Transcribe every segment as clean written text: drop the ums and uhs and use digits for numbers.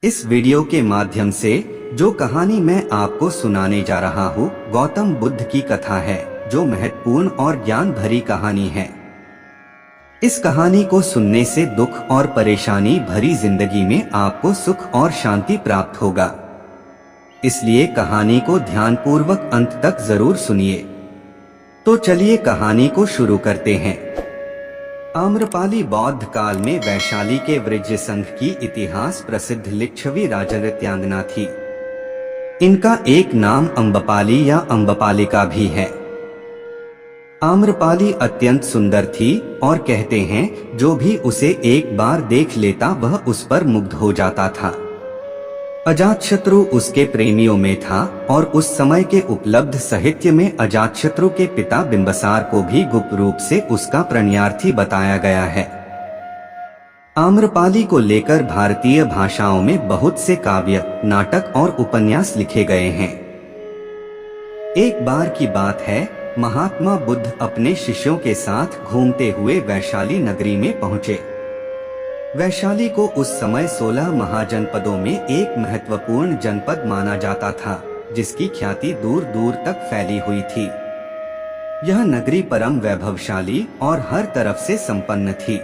इस वीडियो के माध्यम से जो कहानी मैं आपको सुनाने जा रहा हूँ गौतम बुद्ध की कथा है, जो महत्वपूर्ण और ज्ञान भरी कहानी है। इस कहानी को सुनने से दुख और परेशानी भरी जिंदगी में आपको सुख और शांति प्राप्त होगा। इसलिए कहानी को ध्यानपूर्वक अंत तक जरूर सुनिए। तो चलिए कहानी को शुरू करते हैं। आम्रपाली बौद्ध काल में वैशाली के वृज्य संघ की इतिहास प्रसिद्ध लिच्छवी राजनृत्यांगना थी। इनका एक नाम अम्बपाली या अम्बपालिका भी है। आम्रपाली अत्यंत सुंदर थी और कहते हैं जो भी उसे एक बार देख लेता वह उस पर मुग्ध हो जाता था। अजातशत्रु उसके प्रेमियों में था और उस समय के उपलब्ध साहित्य में अजातशत्रु के पिता बिंबसार को भी गुप्त रूप से उसका प्रणयार्थी बताया गया है। आम्रपाली को लेकर भारतीय भाषाओं में बहुत से काव्य, नाटक और उपन्यास लिखे गए हैं। एक बार की बात है, महात्मा बुद्ध अपने शिष्यों के साथ घूमते हुए वैशाली नगरी में पहुंचे। वैशाली को उस समय 16 महाजनपदों में एक महत्वपूर्ण जनपद माना जाता था, जिसकी ख्याति दूर दूर तक फैली हुई थी। यह नगरी परम वैभवशाली और हर तरफ से संपन्न थी।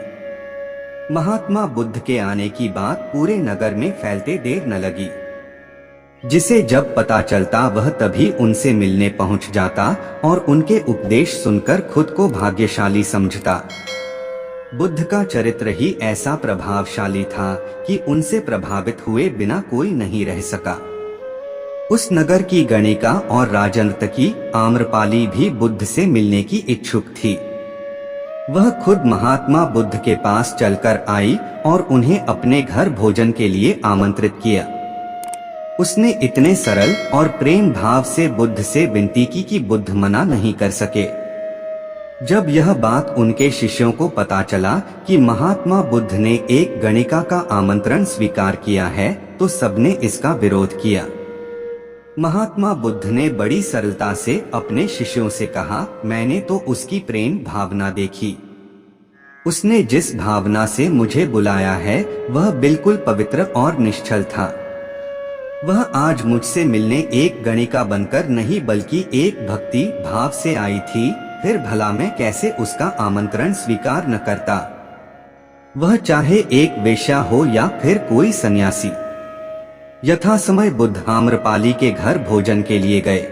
महात्मा बुद्ध के आने की बात पूरे नगर में फैलते देर न लगी। जिसे जब पता चलता वह तभी उनसे मिलने पहुंच जाता और उनके उपदेश सुनकर खुद को भाग्यशाली समझता। बुद्ध का चरित्र ही ऐसा प्रभावशाली था कि उनसे प्रभावित हुए बिना कोई नहीं रह सका। उस नगर की गणिका और राजनर्तकी आम्रपाली भी बुद्ध से मिलने की इच्छुक थी। वह खुद महात्मा बुद्ध के पास चलकर आई और उन्हें अपने घर भोजन के लिए आमंत्रित किया। उसने इतने सरल और प्रेम भाव से बुद्ध से विनती की कि बुद्ध मना नहीं कर सके। जब यह बात उनके शिष्यों को पता चला कि महात्मा बुद्ध ने एक गणिका का आमंत्रण स्वीकार किया है, तो सबने इसका विरोध किया। महात्मा बुद्ध ने बड़ी सरलता से अपने शिष्यों से कहा, मैंने तो उसकी प्रेम भावना देखी। उसने जिस भावना से मुझे बुलाया है वह बिल्कुल पवित्र और निश्चल था। वह आज मुझसे मिलने एक गणिका बनकर नहीं बल्कि एक भक्ति भाव से आई थी। फिर भला मैं कैसे उसका आमंत्रण स्वीकार न करता, वह चाहे एक वेश्या हो या फिर कोई सन्यासी। यथा समय बुद्ध आम्रपाली के घर भोजन के लिए गए।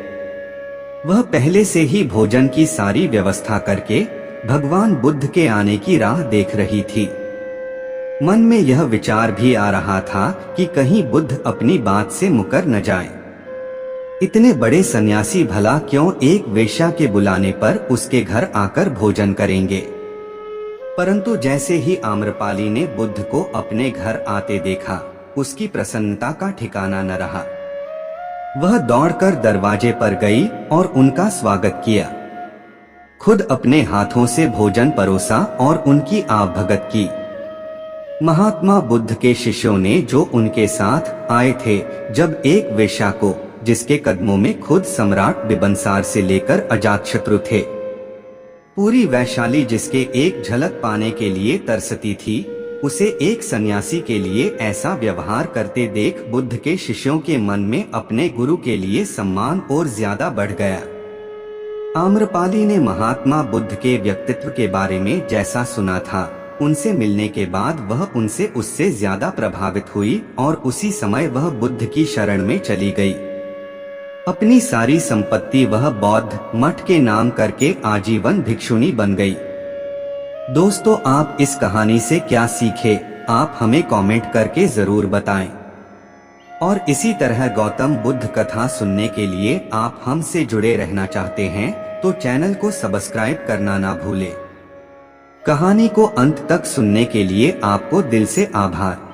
वह पहले से ही भोजन की सारी व्यवस्था करके भगवान बुद्ध के आने की राह देख रही थी। मन में यह विचार भी आ रहा था कि कहीं बुद्ध अपनी बात से मुकर न जाए। इतने बड़े सन्यासी भला क्यों एक वेश्या के बुलाने पर उसके घर आकर भोजन करेंगे। परंतु जैसे ही आम्रपाली ने बुद्ध को अपने घर आते देखा, उसकी प्रसन्नता का ठिकाना न रहा। वह दौड़कर दरवाजे पर गई और उनका स्वागत किया। खुद अपने हाथों से भोजन परोसा और उनकी आवभगत की। महात्मा बुद्ध के शिष्यों ने जो उनके साथ आए थे, जब एक वेश्या को, जिसके कदमों में खुद सम्राट बिंबसार से लेकर अजातशत्रु थे, पूरी वैशाली जिसके एक झलक पाने के लिए तरसती थी, उसे एक सन्यासी के लिए ऐसा व्यवहार करते देख बुद्ध के शिष्यों के मन में अपने गुरु के लिए सम्मान और ज्यादा बढ़ गया। आम्रपाली ने महात्मा बुद्ध के व्यक्तित्व के बारे में जैसा सुना था, उनसे मिलने के बाद वह उनसे उससे ज्यादा प्रभावित हुई और उसी समय वह बुद्ध की शरण में चली गई। अपनी सारी संपत्ति वह बौद्ध मठ के नाम करके आजीवन भिक्षुणी बन गई। दोस्तों, आप इस कहानी से क्या सीखे, आप हमें कमेंट करके जरूर बताएं। और इसी तरह गौतम बुद्ध कथा सुनने के लिए आप हमसे जुड़े रहना चाहते हैं तो चैनल को सब्सक्राइब करना ना भूलें। कहानी को अंत तक सुनने के लिए आपको दिल से आभार।